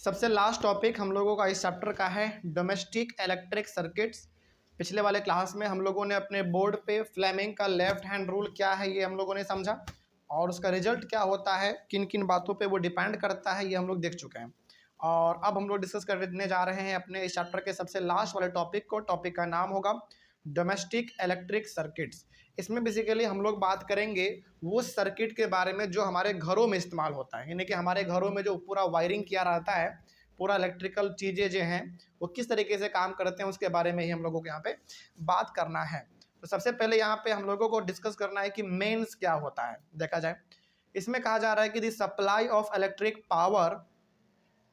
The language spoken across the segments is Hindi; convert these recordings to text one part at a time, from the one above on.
सबसे लास्ट टॉपिक हम लोगों का इस चैप्टर का है डोमेस्टिक इलेक्ट्रिक सर्किट्स। पिछले वाले क्लास में हम लोगों ने अपने बोर्ड पे फ्लेमिंग का लेफ्ट हैंड रूल क्या है ये हम लोगों ने समझा, और उसका रिजल्ट क्या होता है, किन किन बातों पे वो डिपेंड करता है, ये हम लोग देख चुके हैं। और अब हम लोग डिस्कस करने जा रहे हैं अपने इस चैप्टर के सबसे लास्ट वाले टॉपिक को। टॉपिक का नाम होगा डोमेस्टिक इलेक्ट्रिक सर्किट्स। इसमें बेसिकली हम लोग बात करेंगे वो सर्किट के बारे में जो हमारे घरों में इस्तेमाल होता है, यानी कि हमारे घरों में जो पूरा वायरिंग किया रहता है, पूरा इलेक्ट्रिकल चीज़ें जो हैं वो किस तरीके से काम करते हैं उसके बारे में ही हम लोगों को यहाँ पे बात करना है। तो सबसे पहले यहाँ पे हम लोगों को डिस्कस करना है कि मेंस क्या होता है। देखा जाए, इसमें कहा जा रहा है कि the supply of electric power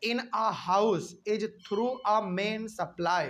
in a house is through a main supply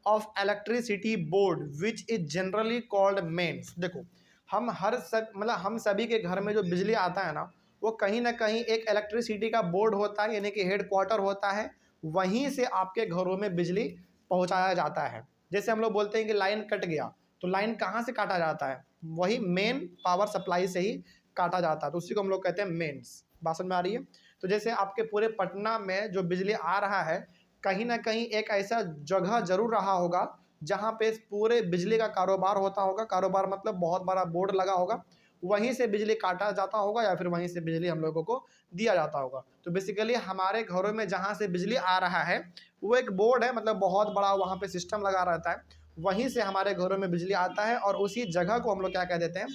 of electricity board which is generally called mains। देखो, हम सभी के घर में जो बिजली आता है ना, वो कहीं ना कहीं एक इलेक्ट्रिसिटी का बोर्ड होता है, यानी कि हेड क्वार्टर होता है। वहीं से आपके घरों में बिजली पहुंचाया जाता है। जैसे हम लोग बोलते हैं कि लाइन कट गया, तो लाइन कहाँ से काटा जाता है? वही मेन पावर सप्लाई से ही काटा जाता है, तो उसी को हम लोग कहते हैं मेन्स। बात समझ में आ रही है? तो जैसे आपके पूरे पटना में जो बिजली आ रहा है, कहीं ना कहीं एक ऐसा जगह जरूर रहा होगा जहाँ पे पूरे बिजली का कारोबार होता होगा। कारोबार मतलब बहुत बड़ा बोर्ड लगा होगा, वहीं से बिजली काटा जाता होगा या फिर वहीं से बिजली हम लोगों को दिया जाता होगा। तो बेसिकली हमारे घरों में जहाँ से बिजली आ रहा है वो एक बोर्ड है, मतलब बहुत बड़ा वहाँ पे सिस्टम लगा रहता है, वहीं से हमारे घरों में बिजली आता है और उसी जगह को हम लोग क्या कह देते हैं?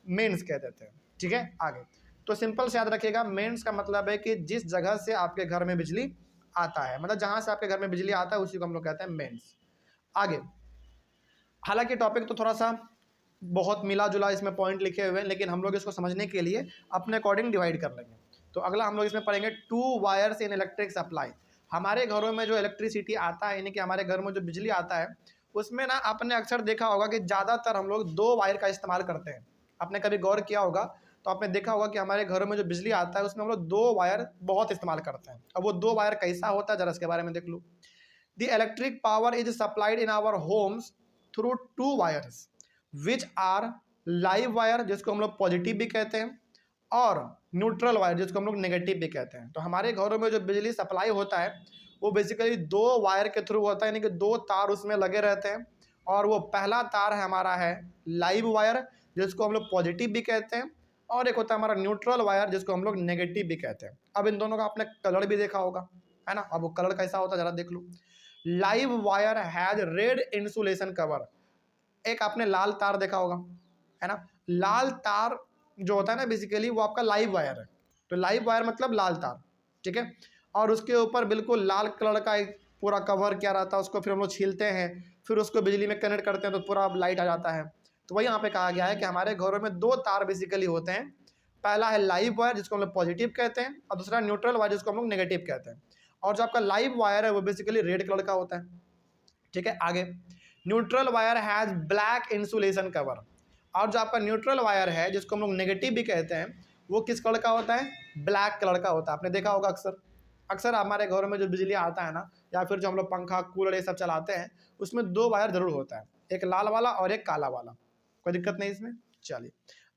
मेन्स कह देते हैं। ठीक है, आगे तो सिंपल से याद रखिएगा, मेंस का मतलब है कि जिस जगह से आपके घर में बिजली आता है, मतलब जहां से आपके घर में बिजली आता है उसी को हम लोग कहते हैं मेंस। आगे, हालांकि टॉपिक तो थोड़ा सा बहुत मिला जुला इसमें पॉइंट लिखे हुए हैं, लेकिन हम लोग इसको समझने के लिए अपने अकॉर्डिंग डिवाइड कर लेंगे। तो अगला हम लोग इसमें पढ़ेंगे to wires in electric supply. हमारे घरों में जो इलेक्ट्रिसिटी आता है, यानी कि हमारे घर में जो बिजली आता है, उसमें ना आपने अक्सर देखा होगा कि ज़्यादातर हम लोग दो वायर का इस्तेमाल करते हैं। आपने कभी गौर किया होगा तो आपने देखा होगा कि हमारे घरों में जो बिजली आता है उसमें हम लोग दो वायर बहुत इस्तेमाल करते हैं। अब वो दो वायर कैसा होता है जरा इसके बारे में देख लो। The electric power is supplied in our homes through two wires which are live wire, जिसको हम लोग पॉजिटिव भी कहते हैं, और न्यूट्रल वायर, जिसको हम लोग नेगेटिव भी कहते हैं। तो हमारे घरों में जो बिजली सप्लाई होता है वो बेसिकली दो वायर के थ्रू होता है, यानी कि दो तार उसमें लगे रहते हैं। और वो पहला तार है हमारा है लाइव वायर, जिसको हम लोग पॉजिटिव भी कहते हैं, और एक होता है हमारा न्यूट्रल वायर, जिसको हम लोग नेगेटिव भी कहते हैं। अब इन दोनों का आपने कलर भी देखा होगा, है ना? अब वो कलर कैसा होता है जरा देख लो। Live wire has red insulation cover. एक आपने लाल तार देखा होगा, है ना? लाल तार जो होता है ना बेसिकली वो आपका लाइव वायर है। तो लाइव वायर मतलब लाल तार, ठीक है। और उसके ऊपर बिल्कुल लाल कलर का एक पूरा कवर किया रहता है, उसको फिर हम लोग छीलते हैं, फिर उसको बिजली में कनेक्ट करते हैं तो पूरा लाइट आ जाता है। तो वही यहाँ पे कहा गया है कि हमारे घरों में दो तार बेसिकली होते हैं। पहला है लाइव वायर, जिसको हम लोग पॉजिटिव कहते हैं, और दूसरा न्यूट्रल वायर, जिसको हम लोग नेगेटिव कहते हैं। और जो आपका लाइव वायर है वो बेसिकली रेड कलर का होता है, ठीक है। आगे, neutral wire has black insulation cover. और जो आपका न्यूट्रल वायर है, जिसको हम लोग नेगेटिव भी कहते हैं, वो किस कलर का होता है? ब्लैक कलर का होता है। आपने देखा होगा अक्सर अक्सर हमारे घरों में जो बिजली आता है ना, या फिर जो हम लोग पंखा कूलर ये सब चलाते हैं, उसमें दो वायर जरूर होता है, एक लाल वाला और एक काला वाला। कोई दिक्कत नहीं इसमें। चलिए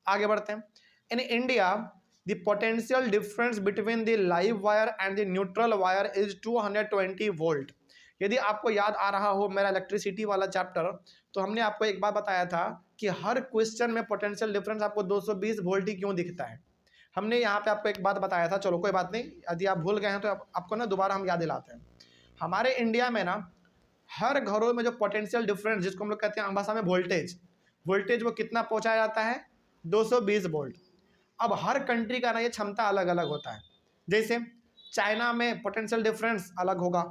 आगे बढ़ते हैं। In India the potential difference between the live wire and the neutral wire is 220 volt. यदि आपको याद आ रहा हो मेरा इलेक्ट्रिसिटी वाला चैप्टर, तो हमने आपको एक बात बताया था कि हर क्वेश्चन में पोटेंशियल डिफरेंस आपको 220 वोल्ट ही क्यों दिखता है। हमने यहाँ पे आपको एक बात बताया था, चलो कोई बात नहीं, यदि आप भूल गए हैं तो आपको ना दोबारा हम याद दिलाते हैं। हमारे इंडिया में ना हर घरों में जो पोटेंशियल डिफरेंस, जिसको हम लोग कहते हैं आम भाषा में वोल्टेज, वो कितना पहुँचाया जाता है? 220 वोल्ट। अब हर कंट्री का ना ये क्षमता अलग अलग होता है। जैसे चाइना में पोटेंशियल डिफरेंस अलग होगा,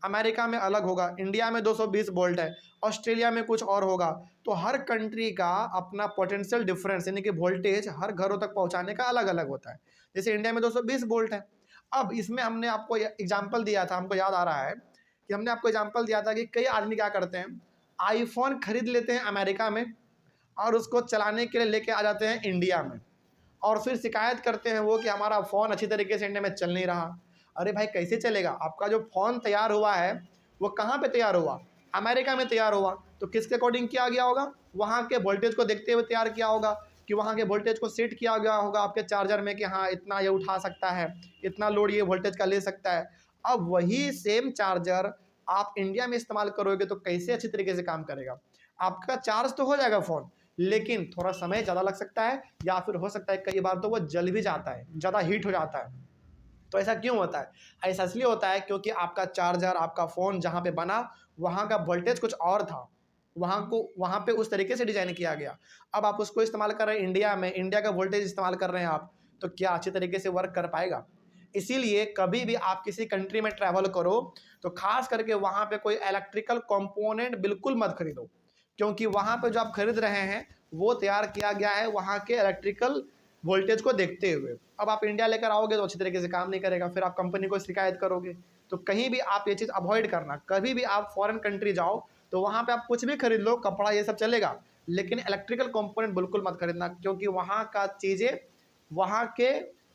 अमेरिका में अलग होगा, इंडिया में 220 वोल्ट है, ऑस्ट्रेलिया में कुछ और होगा। तो हर कंट्री का अपना पोटेंशियल डिफरेंस यानी कि वोल्टेज हर घरों तक पहुंचाने का अलग अलग होता है। जैसे इंडिया में 220 वोल्ट है। अब इसमें हमने आपको एग्जाम्पल दिया था, हमको याद आ रहा है कि हमने आपको एग्जाम्पल दिया था कि कई आदमी क्या करते हैं, आईफोन खरीद लेते हैं अमेरिका में और उसको चलाने के लिए लेके आ जाते हैं इंडिया में, और फिर शिकायत करते हैं वो कि हमारा फ़ोन अच्छी तरीके से इंडिया में चल नहीं रहा। अरे भाई कैसे चलेगा? आपका जो फ़ोन तैयार हुआ है वो कहाँ पे तैयार हुआ? अमेरिका में तैयार हुआ। तो किसके अकॉर्डिंग किया गया होगा? वहाँ के वोल्टेज को देखते हुए तैयार किया होगा, कि वहाँ के वोल्टेज को सेट किया गया होगा आपके चार्जर में कि हाँ इतना ये उठा सकता है, इतना लोड ये वोल्टेज का ले सकता है। अब वही सेम चार्जर आप इंडिया में इस्तेमाल करोगे तो कैसे अच्छी तरीके से काम करेगा? आपका चार्ज तो हो जाएगा फ़ोन, लेकिन थोड़ा समय ज़्यादा लग सकता है, या फिर हो सकता है कई बार तो वो जल भी जाता है, ज़्यादा हीट हो जाता है। तो ऐसा क्यों होता है? ऐसा इसलिए होता है क्योंकि आपका चार्जर, आपका फ़ोन जहाँ पे बना, वहाँ का वोल्टेज कुछ और था। वहाँ पे उस तरीके से डिज़ाइन किया गया। अब आप उसको इस्तेमाल कर रहे हैं इंडिया में, इंडिया का वोल्टेज इस्तेमाल कर रहे हैं आप, तो क्या अच्छी तरीके से वर्क कर पाएगा? इसीलिए कभी भी आप किसी कंट्री में ट्रैवल करो, तो ख़ास करके वहाँ पे कोई इलेक्ट्रिकल कंपोनेंट बिल्कुल मत खरीदो, क्योंकि वहाँ पे जो आप खरीद रहे हैं, वो तैयार किया गया है वहाँ के इलेक्ट्रिकल वोल्टेज को देखते हुए। अब आप इंडिया लेकर आओगे तो अच्छी तरीके से काम नहीं करेगा, फिर आप कंपनी को शिकायत करोगे। तो कहीं भी आप ये चीज़ अवॉइड करना, कभी भी आप फॉरेन कंट्री जाओ तो वहाँ पे आप कुछ भी खरीद लो, कपड़ा ये सब चलेगा, लेकिन इलेक्ट्रिकल कंपोनेंट बिल्कुल मत खरीदना, क्योंकि वहाँ का चीज़ें, वहाँ के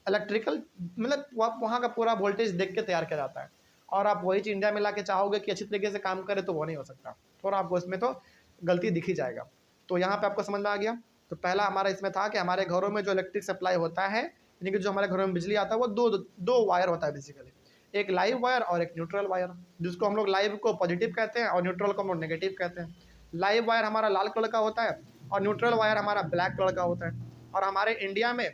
इलेक्ट्रिकल, मतलब वहाँ का पूरा वोल्टेज देख के तैयार किया जाता है। और आप वही चीज़ इंडिया में ला के चाहोगे कि अच्छी तरीके से काम करे, तो वो नहीं हो सकता। थोड़ा आपको इसमें तो गलती दिख ही जाएगा। तो यहाँ पे आपको समझ में आ गया। तो पहला हमारा इसमें था कि हमारे घरों में जो इलेक्ट्रिक सप्लाई होता है, यानी कि जो हमारे घरों में बिजली आता है, वो दो वायर होता है बेसिकली, एक लाइव वायर और एक न्यूट्रल वायर, जिसको हम लोग लाइव को पॉजिटिव कहते हैं और न्यूट्रल को हम लोग नेगेटिव कहते हैं। लाइव वायर हमारा लाल कलर का होता है और न्यूट्रल वायर हमारा ब्लैक कलर का होता है। और हमारे इंडिया में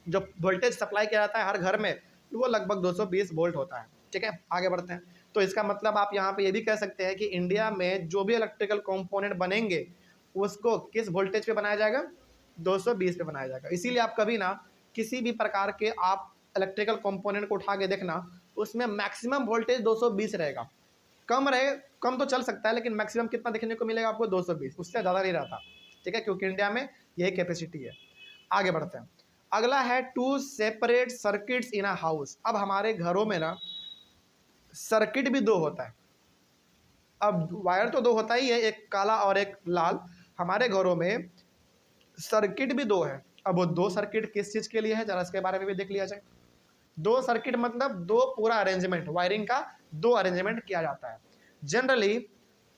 जो वोल्टेज सप्लाई किया जाता है हर घर में, वो लगभग 220 वोल्ट होता है। ठीक है, आगे बढ़ते हैं। तो इसका मतलब आप यहाँ पे ये भी कह सकते हैं कि इंडिया में जो भी इलेक्ट्रिकल कंपोनेंट बनेंगे, उसको किस वोल्टेज पे बनाया जाएगा? 220 पे बनाया जाएगा। इसीलिए आप कभी ना किसी भी प्रकार के आप इलेक्ट्रिकल कंपोनेंट को उठा के देखना, उसमें मैक्सिमम वोल्टेज 220 रहेगा। कम रहे, कम तो चल सकता है, लेकिन मैक्सिमम कितना देखने को मिलेगा आपको? 220, उससे ज़्यादा नहीं रहता। ठीक है, क्योंकि इंडिया में यही कैपेसिटी है। आगे बढ़ते हैं। अगला है two separate circuits in a house. अब हमारे घरों में ना सर्किट भी दो होता है। अब वायर तो दो होता ही है, एक काला और एक लाल। हमारे घरों में सर्किट भी दो है। अब वो दो सर्किट किस चीज़ के लिए है, जरा इसके बारे में भी देख लिया जाए। दो सर्किट मतलब दो पूरा अरेंजमेंट, वायरिंग का दो अरेंजमेंट किया जाता है। Generally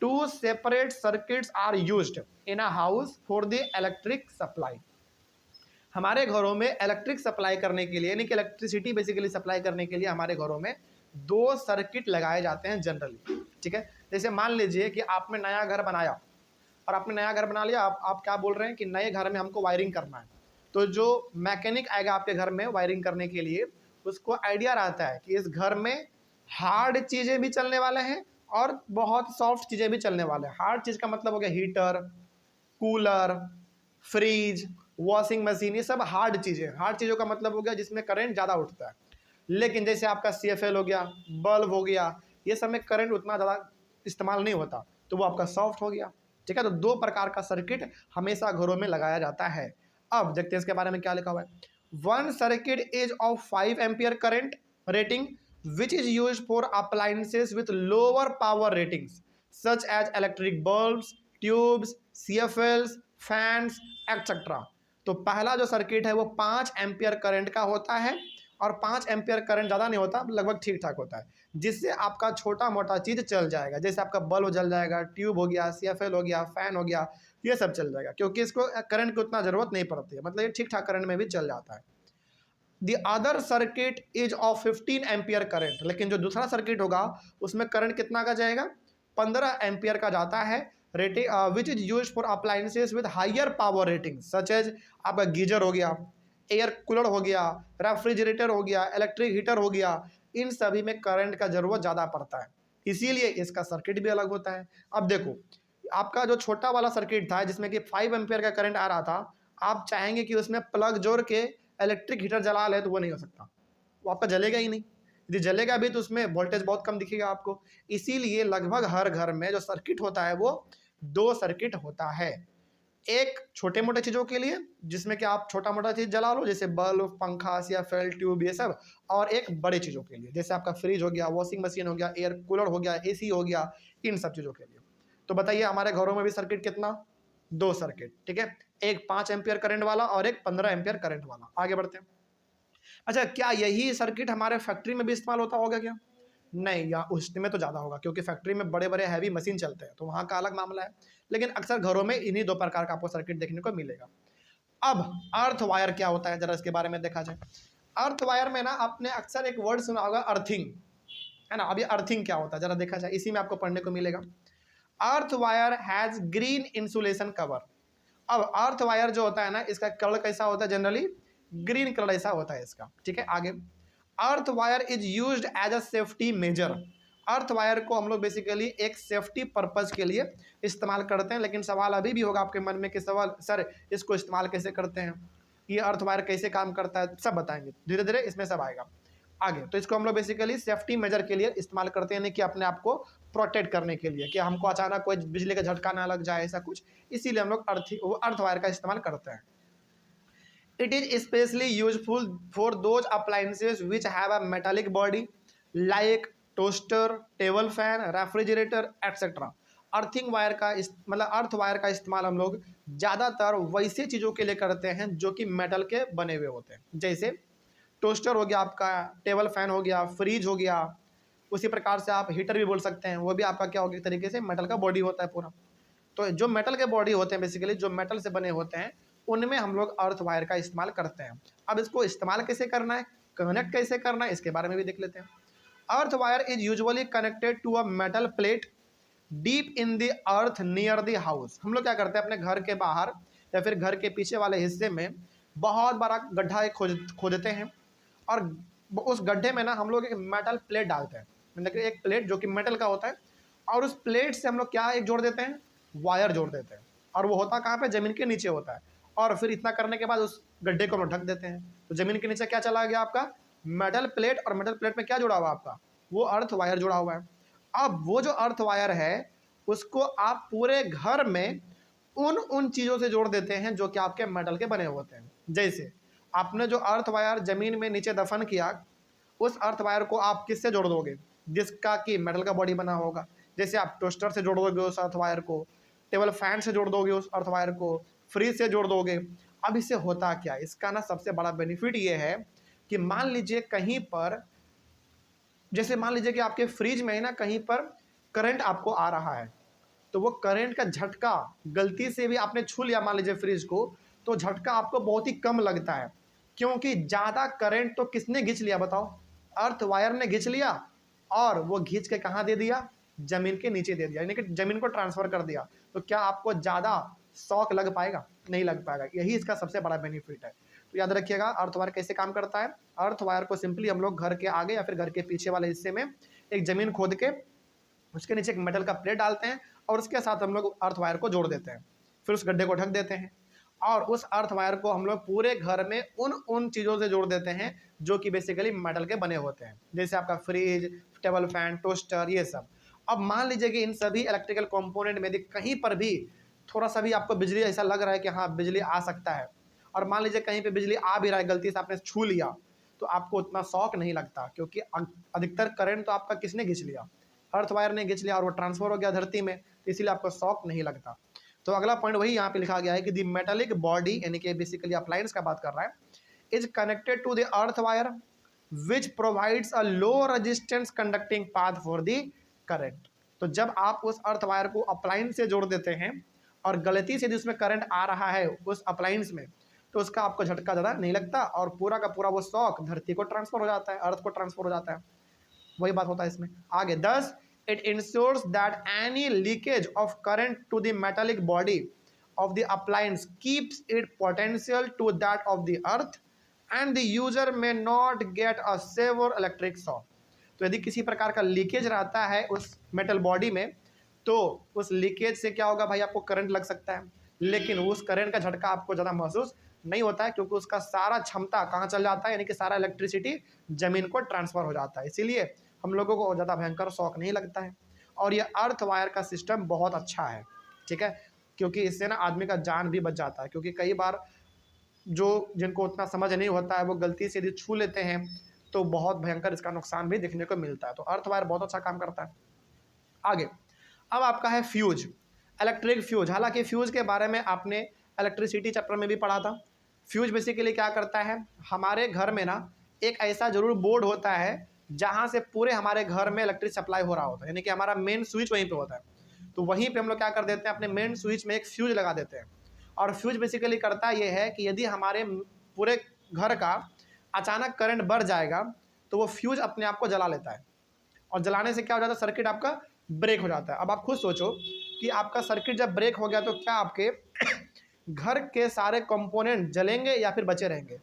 two separate circuits are used in a house for the electric supply. हमारे घरों में इलेक्ट्रिक सप्लाई करने के लिए, यानी कि इलेक्ट्रिसिटी बेसिकली सप्लाई करने के लिए हमारे घरों में दो सर्किट लगाए जाते हैं जनरली। ठीक है, जैसे मान लीजिए कि आपने नया घर बनाया, और आपने नया घर बना लिया, आप क्या बोल रहे हैं कि नए घर में हमको वायरिंग करना है। तो जो मैकेनिक आएगा आपके घर में वायरिंग करने के लिए, उसको आइडिया रहता है कि इस घर में हार्ड चीज़ें भी चलने वाले हैं और बहुत सॉफ्ट चीज़ें भी चलने वाले हैं। हार्ड चीज़ का मतलब हो गया heater, cooler, fridge, washing machine, ये सब हार्ड चीज़ें। हार्ड चीज़ों का मतलब हो गया जिसमें करंट ज़्यादा उठता है। लेकिन जैसे आपका CFL हो गया, बल्ब हो गया, ये सब में करंट उतना ज़्यादा इस्तेमाल नहीं होता, तो वो आपका सॉफ्ट हो गया। ठीक है, तो दो प्रकार का सर्किट हमेशा घरों में लगाया जाता है। अब देखते हैं इसके बारे में क्या लिखा हुआ है। One circuit is of 5 ampere current rating which is use for appliances with lower power ratings such as electric bulbs, tubes, CFLs, fans et cetera. तो पहला जो सर्किट है वो 5 एम्पियर करंट का होता है, और 5 एम्पियर करंट ज़्यादा नहीं होता, लगभग ठीक ठाक होता है, जिससे आपका छोटा मोटा चीज़ चल जाएगा। जैसे आपका बल्ब जल जाएगा, ट्यूब हो गया, CFL हो गया, फैन हो गया, ये सब चल जाएगा, क्योंकि इसको करंट की उतना ज़रूरत नहीं पड़ती है, मतलब ये ठीक ठाक करंट में भी चल जाता है। The other circuit is of 15 ampere current, लेकिन जो दूसरा सर्किट होगा उसमें करंट कितना का जाएगा? 15 एम्पियर का जाता है। Rating which is use for appliances with higher power rating such as आपका गीजर हो गया, एयर कूलर हो गया, रेफ्रिजरेटर हो गया, इलेक्ट्रिक हीटर हो गया। इन सभी में करंट का जरूरत ज़्यादा पड़ता है, इसीलिए इसका सर्किट भी अलग होता है। अब देखो, आपका जो छोटा वाला सर्किट था जिसमें कि 5 एम्पियर का करंट आ रहा था, आप चाहेंगे कि उसमें प्लग जोड़ के इलेक्ट्रिक हीटर जला ले, तो वो नहीं हो सकता, वो आपका जलेगा ही नहीं। यदि जलेगा भी तो उसमें वोल्टेज बहुत कम दिखेगा आपको। इसीलिए लगभग हर घर में जो सर्किट होता है वो दो सर्किट होता है। एक छोटे मोटे चीज़ों के लिए जिसमें कि आप छोटा मोटा चीज़ जला लो, जैसे बल्ब, पंखा, CFL, ट्यूब, ये सब। और एक बड़े चीज़ों के लिए, जैसे आपका फ्रिज हो गया, वॉशिंग मशीन हो गया, एयर कूलर हो गया, AC हो गया, इन सब चीज़ों के लिए। तो बताइए हमारे घरों में भी सर्किट कितना? दो सर्किट। ठीक है, एक 5 एम्पियर करंट वाला और एक 15 एम्पियर करंट वाला। आगे बढ़ते हैं। अच्छा, क्या यही सर्किट हमारे फैक्ट्री में भी इस्तेमाल होता होगा क्या? नहीं, या उसमें तो ज़्यादा होगा, क्योंकि फैक्ट्री में बड़े बड़े हैवी मशीन चलते हैं, तो वहाँ का अलग मामला है। लेकिन अक्सर घरों में इन्हीं दो प्रकार का आपको सर्किट देखने को मिलेगा। अब अर्थ वायर क्या होता है, जरा इसके बारे में देखा जाए। अर्थ वायर में ना आपने अक्सर एक वर्ड सुना होगा, अर्थिंग। है ना। अब ये अर्थिंग क्या होता है जरा देखा जाए, इसी में आपको पढ़ने को मिलेगा। Earth wire has green insulation cover. अब अर्थ वायर जो होता है ना, इसका कलर कैसा होता है, जनरली ग्रीन कलर ऐसा होता है इसका, ठीक है। आगे, earth wire is used as a safety measure. Earth wire को हम लोग बेसिकली एक सेफ्टी पर्पज के लिए इस्तेमाल करते हैं। लेकिन सवाल अभी भी होगा आपके मन में कि सवाल सर इसको इस्तेमाल कैसे करते हैं, ये अर्थ वायर कैसे काम करता है, सब बताएंगे धीरे धीरे, इसमें सब आएगा आगे। तो इसको हम लोग बेसिकली सेफ्टी मेजर के लिए इस्तेमाल करते हैं, यानी कि अपने आप को प्रोटेक्ट करने के लिए, कि हमको अचानक कोई बिजली का झटका ना लग जाए ऐसा कुछ, इसीलिए हम लोग अर्थ वायर का इस्तेमाल करते हैं। It is especially useful for those appliances which have a metallic body like toaster, table fan, refrigerator, etc. Earthing wire का मतलब अर्थ वायर का इस्तेमाल हम लोग ज़्यादातर वैसे चीज़ों के लिए करते हैं जो कि मेटल के बने हुए होते हैं। जैसे टोस्टर हो गया आपका, टेबल फैन हो गया, फ्रीज हो गया, उसी प्रकार से आप हीटर भी बोल सकते हैं, वो भी आपका क्या होगा एक तरीके से मेटल का बॉडी होता है पूरा। तो जो मेटल के बॉडी होते हैं बेसिकली, जो मेटल से बने होते हैं, उनमें हम लोग अर्थ वायर का इस्तेमाल करते हैं। अब इसको इस्तेमाल कैसे करना है, कनेक्ट कैसे करना है, इसके बारे में भी देख लेते हैं। Earth wire is usually connected to a metal plate deep in the earth near the house. हम लोग क्या करते हैं, अपने घर के बाहर या फिर घर के पीछे वाले हिस्से में बहुत बड़ा गड्ढा एक खोदते हैं, और उस गड्ढे में ना हम लोग एक मेटल प्लेट डालते हैं, मतलब कि एक प्लेट जो कि मेटल का होता है, और उस प्लेट से हम लोग क्या एक जोड़ देते हैं, वायर जोड़ देते हैं। और वो होता कहाँ पे, ज़मीन के नीचे होता है। और फिर इतना करने के बाद उस गड्ढे को हम ढक देते हैं, तो ज़मीन के नीचे क्या चला गया आपका, मेटल प्लेट, और मेटल प्लेट में क्या जुड़ा हुआ आपका, वो अर्थ वायर जुड़ा हुआ है। अब वो जो अर्थ वायर है उसको आप पूरे घर में उन चीज़ों से जोड़ देते हैं जो कि आपके मेटल के बने होते हैं। जैसे आपने जो अर्थ वायर ज़मीन में नीचे दफन किया, उस अर्थ वायर को आप किससे जोड़ दोगे, जिसका कि मेटल का बॉडी बना होगा। जैसे आप टोस्टर से जोड़ दोगे उस अर्थ वायर को, टेबल फैन से जोड़ दोगे उस अर्थ वायर को, फ्रिज से जोड़ दोगे। अब इससे होता क्या, इसका ना सबसे बड़ा बेनिफिट ये है कि मान लीजिए कहीं पर, जैसे मान लीजिए कि आपके फ्रिज में ना कहीं पर करंट आपको आ रहा है, तो वो करंट का झटका गलती से भी आपने छू लिया मान लीजिए फ्रिज को, तो झटका आपको बहुत ही कम लगता है, क्योंकि ज़्यादा करंट तो किसने खींच लिया बताओ, अर्थ वायर ने खींच लिया, और वो खींच के कहाँ दे दिया, ज़मीन के नीचे दे दिया, यानी कि ज़मीन को ट्रांसफ़र कर दिया। तो क्या आपको ज़्यादा शॉक लग पाएगा, नहीं लग पाएगा। यही इसका सबसे बड़ा बेनिफिट है। तो याद रखिएगा अर्थ वायर कैसे काम करता है। अर्थ वायर को सिंपली हम लोग घर के आगे या फिर घर के पीछे वाले हिस्से में एक ज़मीन खोद के उसके नीचे एक मेटल का प्लेट डालते हैं, और उसके साथ हम लोग अर्थ वायर को जोड़ देते हैं, फिर उस गड्ढे को ढक देते हैं, और उस अर्थ वायर को हम लोग पूरे घर में उन चीज़ों से जोड़ देते हैं जो कि बेसिकली मेटल के बने होते हैं, जैसे आपका फ्रिज, टेबल फैन, टोस्टर, ये सब। अब मान लीजिए कि इन सभी इलेक्ट्रिकल कंपोनेंट में कहीं पर भी थोड़ा सा भी आपको बिजली ऐसा लग रहा है कि हाँ बिजली आ सकता है, और मान लीजिए कहीं पे बिजली आ भी रहा है, गलती से आपने छू लिया, तो आपको उतना शॉक नहीं लगता, क्योंकि अधिकतर करंट तो आपका किसने खींच लिया, अर्थ वायर ने खींच लिया, और वो ट्रांसफर हो गया धरती में, तो इसीलिए आपको शॉक नहीं लगता। तो अगला पॉइंट वही यहाँ पे लिखा गया है कि दी मेटालिक बॉडी, यानी कि बेसिकली अप्लायंस का बात कर रहा है, is connected to the earth wire which provides a low resistance conducting path for the current. तो जब आप उस अर्थ वायर को अप्लायंस से जोड़ देते हैं और गलती से जिसमें करंट आ रहा है उस अप्लायंस में, तो उसका आपको झटका ज़्यादा नहीं लगता, और पूरा का पूरा वो शॉक धरती को ट्रांसफर हो जाता है, अर्थ को ट्रांसफर हो जाता है। वही बात होता है इसमें आगे। दस it ensures that any leakage of current to the metallic body of the appliance keeps it potential to that of the earth and the user may not get a severe electric shock। तो यदि किसी प्रकार का लीकेज रहता है उस मेटल बॉडी में, तो उस लीकेज से क्या होगा भाई, आपको करंट लग सकता है, लेकिन उस करंट का झटका आपको ज़्यादा महसूस नहीं होता है, क्योंकि उसका सारा क्षमता कहाँ चल जाता है, यानी कि सारा इलेक्ट्रिसिटी ज़मीन को ट्रांसफ़र हो जाता है, इसीलिए हम लोगों को ज़्यादा भयंकर शॉक नहीं लगता है। और ये अर्थ वायर का सिस्टम बहुत अच्छा है, ठीक है, क्योंकि इससे ना आदमी का जान भी बच जाता है, क्योंकि कई बार जो जिनको उतना समझ नहीं होता है वो गलती से यदि छू लेते हैं तो बहुत भयंकर इसका नुकसान भी देखने को मिलता है। तो अर्थ वायर बहुत अच्छा काम करता है। आगे अब आपका है फ्यूज, इलेक्ट्रिक फ्यूज। हालांकि फ्यूज के बारे में आपने इलेक्ट्रिसिटी चैप्टर में भी पढ़ा था। फ्यूज बेसिकली क्या करता है, हमारे घर में ना एक ऐसा जरूर बोर्ड होता है जहाँ से पूरे हमारे घर में इलेक्ट्रिक सप्लाई हो रहा होता है, यानी कि हमारा मेन स्विच वहीं पे होता है। तो वहीं पे हम लोग क्या कर देते हैं, अपने मेन स्विच में एक फ्यूज लगा देते हैं। और फ्यूज बेसिकली करता ये है कि यदि हमारे पूरे घर का अचानक करंट बढ़ जाएगा तो वो फ्यूज अपने आप को जला लेता है, और जलाने से क्या हो जाता है, सर्किट आपका ब्रेक हो जाता है। अब आप खुद सोचो कि आपका सर्किट जब ब्रेक हो गया तो क्या आपके घर के सारे कंपोनेंट जलेंगे या फिर बचे रहेंगे?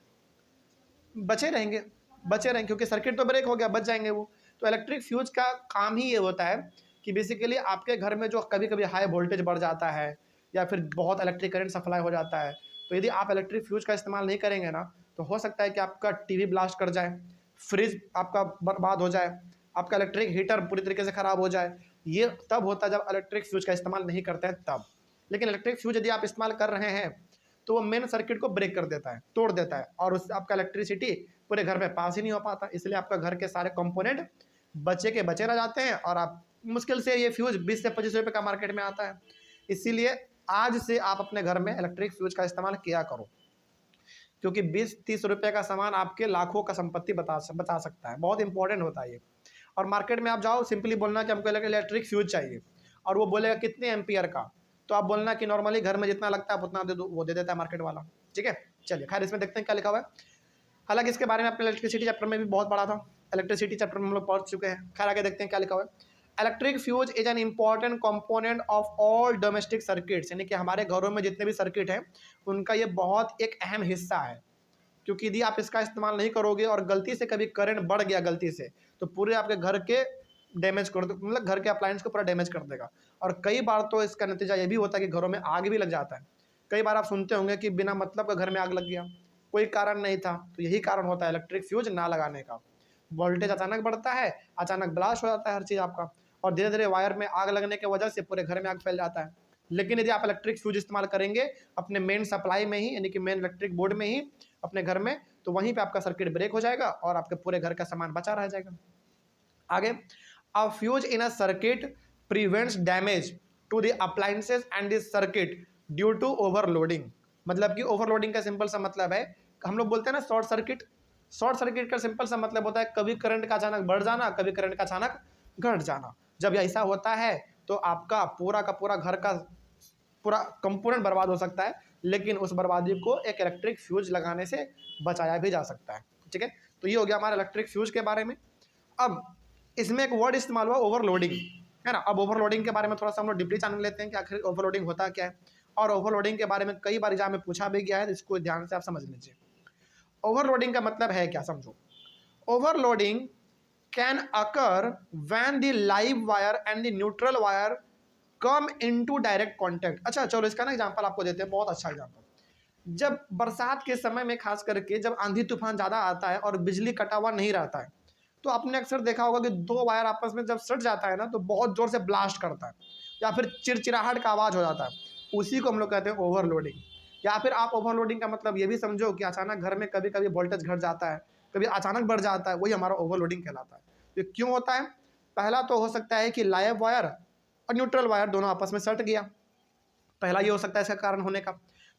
बचे रहेंगे, बचे रहेंगे, क्योंकि सर्किट तो ब्रेक हो गया, बच जाएंगे वो। तो इलेक्ट्रिक फ्यूज का काम ही ये होता है कि बेसिकली आपके घर में जो कभी कभी हाई वोल्टेज बढ़ जाता है या फिर बहुत इलेक्ट्रिक करंट सप्लाई हो जाता है, तो यदि आप इलेक्ट्रिक फ्यूज का इस्तेमाल नहीं करेंगे ना, तो हो सकता है कि आपका टीवी ब्लास्ट कर जाए, फ्रिज आपका बर्बाद हो जाए, आपका इलेक्ट्रिक हीटर पूरी तरीके से खराब हो जाए। ये तब होता है जब इलेक्ट्रिक फ्यूज का इस्तेमाल नहीं करते हैं तब। लेकिन इलेक्ट्रिक फ्यूज यदि आप इस्तेमाल कर रहे हैं तो वो मेन सर्किट को ब्रेक कर देता है, तोड़ देता है, और उससे आपका इलेक्ट्रिसिटी पूरे घर में पास ही नहीं हो पाता। इसलिए आपका घर के सारे कंपोनेंट बचे के बचे रह जाते हैं और आप मुश्किल से, ये फ्यूज 20 से 25 रुपये का मार्केट में आता है। इसीलिए आज से आप अपने घर में इलेक्ट्रिक फ्यूज का इस्तेमाल किया करो, क्योंकि 20-30 रुपये का सामान आपके लाखों का संपत्ति बचा सकता है। बहुत इंपॉर्टेंट होता है ये। और मार्केट में आप जाओ, सिंपली बोलना कि हमको इलेक्ट्रिक फ्यूज चाहिए, और वो बोलेगा कितने एम्पियर का, तो आप बोलना कि नॉर्मली घर में जितना लगता है आप उतना दे दो, वो दे देता है मार्केट वाला। ठीक है, चलिए खैर इसमें देखते हैं क्या लिखा हुआ है। हालांकि इसके बारे में अपने इलेक्ट्रिसिटी चैप्टर में भी बहुत पढ़ा था, इलेक्ट्रिसिटी चैप्टर में हम लोग पढ़ चुके हैं। खैर आगे देखते हैं क्या लिखा हुआ है। Electric fuse is an important component of all domestic circuits, यानी कि हमारे घरों में जितने भी सर्किट हैं उनका ये बहुत एक अहम हिस्सा है। क्योंकि यदि आप इसका इस्तेमाल नहीं करोगे और गलती से कभी करंट बढ़ गया गलती से, तो पूरे आपके घर के डैमेज कर दो, मतलब घर के अप्लायंस को पूरा डैमेज कर देगा। और कई बार तो इसका नतीजा ये भी होता है कि घरों में आग भी लग जाता है। कई बार आप सुनते होंगे कि बिना मतलब का घर में आग लग गया, कोई कारण नहीं था। तो यही कारण होता है इलेक्ट्रिक फ्यूज ना लगाने का। वोल्टेज अचानक बढ़ता है, अचानक ब्लास्ट हो जाता है हर चीज़ आपका, और धीरे धीरे वायर में आग लगने की वजह से पूरे घर में आग फैल जाता है। लेकिन यदि आप इलेक्ट्रिक फ्यूज इस्तेमाल करेंगे अपने मेन सप्लाई में ही, यानी कि मेन इलेक्ट्रिक बोर्ड में ही अपने घर में, तो वहीं पे आपका सर्किट ब्रेक हो जाएगा और आपके पूरे घर का सामान बचा रह जाएगा। आगे, a fuse in a circuit prevents damage to the appliances and the circuit due to overloading. मतलब कि ओवरलोडिंग का सिंपल सा मतलब है, हम लोग बोलते हैं ना शॉर्ट सर्किट। शॉर्ट सर्किट का सिंपल सा मतलब होता है कभी करंट का अचानक बढ़ जाना, कभी करंट का अचानक घट जाना। जब ऐसा होता है तो आपका पूरा का पूरा घर का पूरा कंपोनेंट बर्बाद हो सकता है, लेकिन उस बर्बादी को एक इलेक्ट्रिक फ्यूज लगाने से बचाया भी जा सकता है। ठीक है, तो ये हो गया हमारा इलेक्ट्रिक फ्यूज के बारे में। अब इसमें एक वर्ड इस्तेमाल हुआ ओवरलोडिंग, है ना। अब ओवरलोडिंग के बारे में थोड़ा सा हम लोग डीपली जान लेते हैं कि आखिर ओवरलोडिंग होता क्या है। और ओवरलोडिंग के बारे में कई बार एग्जाम में पूछा भी गया है, इसको ध्यान से आप समझ लीजिए। ओवरलोडिंग का मतलब है क्या, समझो। Overloading can occur when the live wire and the neutral wire come into direct contact. अच्छा चलो इसका ना एग्जांपल आपको देते हैं, बहुत अच्छा एग्जांपल। जब बरसात के समय में खास करके जब आंधी तूफान ज़्यादा आता है और बिजली कटा हुआ नहीं रहता है, तो आपने अक्सर देखा होगा कि दो वायर आपस में जब सट जाता है ना, तो बहुत जोर से ब्लास्ट करता है या फिर चिरचिराहट का आवाज़ हो जाता है। उसी को हम लोग कहते हैं ओवरलोडिंग। या फिर आप ओवरलोडिंग का मतलब ये भी समझो कि अचानक घर में कभी कभी वोल्टेज घट जाता है, कभी अचानक बढ़ जाता है, वही हमारा ओवरलोडिंग कहलाता है। ये क्यों होता है? पहला तो हो सकता है कि लाइव वायर और न्यूट्रल वायर दोनों आपस में सट गया, पहला ये हो सकता है इसका कारण होने का।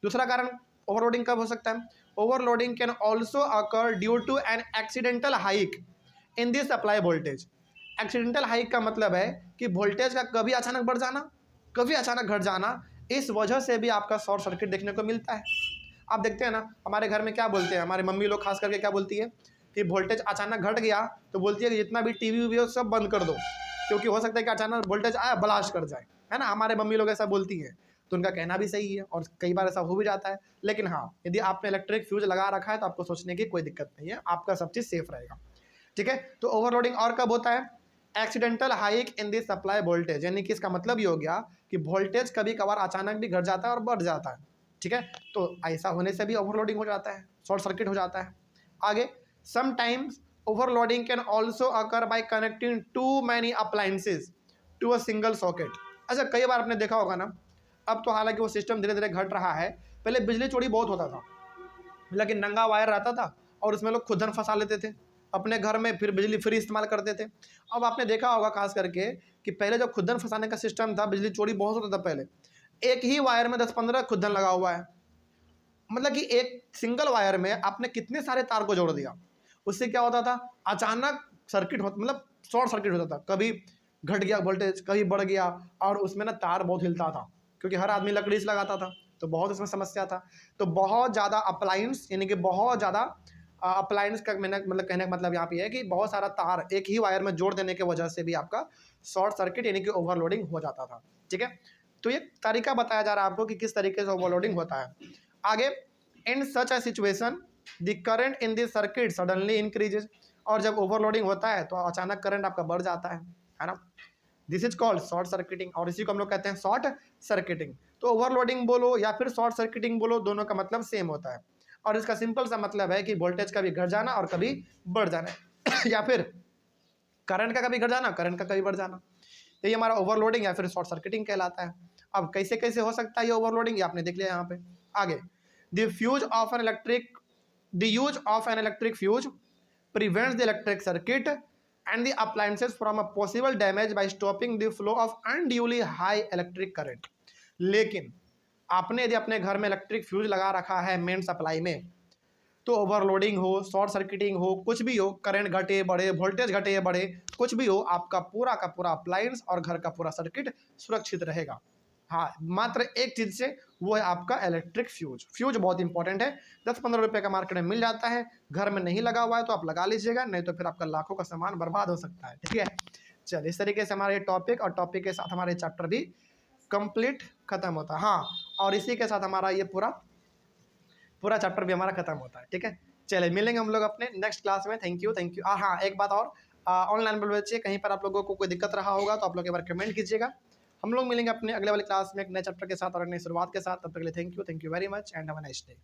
दूसरा कारण ओवरलोडिंग कब हो सकता है? Overloading can also occur due to an accidental hike in this supply voltage. Accidental hike का मतलब है कि वोल्टेज का कभी अचानक बढ़ जाना, कभी अचानक घट जाना। इस वजह से भी आपका शॉर्ट सर्किट देखने को मिलता है। आप देखते हैं ना, हमारे घर में क्या बोलते हैं, हमारी मम्मी लोग खास करके क्या बोलती है कि वोल्टेज अचानक घट गया तो बोलती है कि जितना भी टीवी वीवी हो सब बंद कर दो, क्योंकि हो सकता है कि अचानक वोल्टेज आया ब्लास्ट कर जाए, है ना। हमारे मम्मी लोग ऐसा बोलती हैं, तो उनका कहना भी सही है और कई बार ऐसा हो भी जाता है। लेकिन हाँ, यदि आपने इलेक्ट्रिक फ्यूज लगा रखा है तो आपको सोचने की कोई दिक्कत नहीं है, आपका सब चीज़ सेफ रहेगा। ठीक है, तो ओवरलोडिंग और कब होता है? एक्सीडेंटल हाइक इन दी सप्लाई वोल्टेज, यानी कि इसका मतलब ये हो गया कि वोल्टेज कभी कभार अचानक भी घट जाता है और बढ़ जाता है। ठीक है, तो ऐसा होने से भी ओवरलोडिंग हो जाता है, शॉर्ट सर्किट हो जाता है। आगे, sometimes overloading can also occur by connecting to many appliances to a single socket. अच्छा, कई बार आपने देखा होगा ना, अब तो हालांकि वो सिस्टम धीरे धीरे घट रहा है, पहले बिजली चोरी बहुत होता था, लेकिन नंगा वायर रहता था और उसमें लोग खुदन फंसा लेते थे अपने घर में, फिर बिजली फ्री इस्तेमाल करते थे। अब आपने देखा होगा खास करके कि पहले जब खुदन फंसाने का सिस्टम था, बिजली चोरी बहुत होता था पहले। एक ही वायर में 10-15 खुदन लगा हुआ है, मतलब कि एक सिंगल वायर में आपने कितने सारे तार को जोड़ दिया। उससे क्या होता था, अचानक सर्किट होता, मतलब शॉर्ट सर्किट होता था, कभी घट गया वोल्टेज, कभी बढ़ गया, और उसमें ना तार बहुत हिलता था, क्योंकि हर आदमी लकड़ी से लगाता था, तो बहुत इसमें समस्या था। तो बहुत ज़्यादा अप्लायंस, यानी कि बहुत ज़्यादा अप्लायंस का मैंने मतलब कहने का मतलब यहाँ पे है कि बहुत सारा तार एक ही वायर में जोड़ देने की वजह से भी आपका शॉर्ट सर्किट यानी कि ओवरलोडिंग हो जाता था। ठीक है, तो ये तरीका बताया जा रहा है आपको कि किस तरीके से ओवरलोडिंग होता है। आगे, in such a situation the current in the circuit suddenly increases, और जब ओवरलोडिंग होता है तो अचानक करंट आपका बढ़ जाता है ना। This is called short circuiting, और इसी को हम लोग कहते हैं शॉर्ट सर्किटिंग। तो ओवरलोडिंग बोलो या फिर शॉर्ट सर्किटिंग बोलो, दोनों का मतलब सेम होता है, और इसका सिंपल सा मतलब है कि वोल्टेज का भी घट जाना और कभी बढ़ जाना या फिर करंट का कभी घट जाना, करंट का कभी बढ़ जाना। तो ये हमारा ओवरलोडिंग या फिर शॉर्ट सर्किटिंग कहलाता है। अब कैसे कैसे हो सकता है ये ओवरलोडिंग, ये आपने देख लिया यहाँ पे। आगे, the fuse of an electric the use of an electric fuse prevents the electric circuit and the appliances from a possible damage by stopping the flow of unduly high electric current। लेकिन आपने यदि अपने घर में इलेक्ट्रिक फ्यूज लगा रखा है मेन सप्लाई में, तो ओवरलोडिंग हो, शॉर्ट सर्किटिंग हो, कुछ भी हो, करंट घटे बढ़े, वोल्टेज घटे बढ़े, कुछ भी हो, आपका पूरा का पूरा अप्लायंस और घर का पूरा सर्किट सुरक्षित रहेगा। हाँ, मात्र एक चीज़ से, वो है आपका इलेक्ट्रिक फ्यूज। फ्यूज बहुत इंपॉर्टेंट है, 10-15 रुपये का मार्केट में मिल जाता है, घर में नहीं लगा हुआ है तो आप लगा लीजिएगा, नहीं तो फिर आपका लाखों का सामान बर्बाद हो सकता है। ठीक है, चलिए इस तरीके से हमारे टॉपिक और टॉपिक के साथ हमारे चैप्टर भी कंप्लीट खत्म होता है। हाँ, और इसी के साथ हमारा ये पूरा चैप्टर भी हमारा खत्म होता है। ठीक है, चलिए मिलेंगे हम लोग अपने नेक्स्ट क्लास में। थैंक यू हाँ, एक बात और, ऑनलाइन बोल बच्चे कहीं पर आप लोगों को कोई दिक्कत रहा होगा तो आप लोग एक बार कमेंट कीजिएगा। हम लोग मिलेंगे अपने अगले वाले क्लास में एक नए चैप्टर के साथ और एक नई शुरुआत के साथ। तब तक के लिए thank you very much and have a nice day.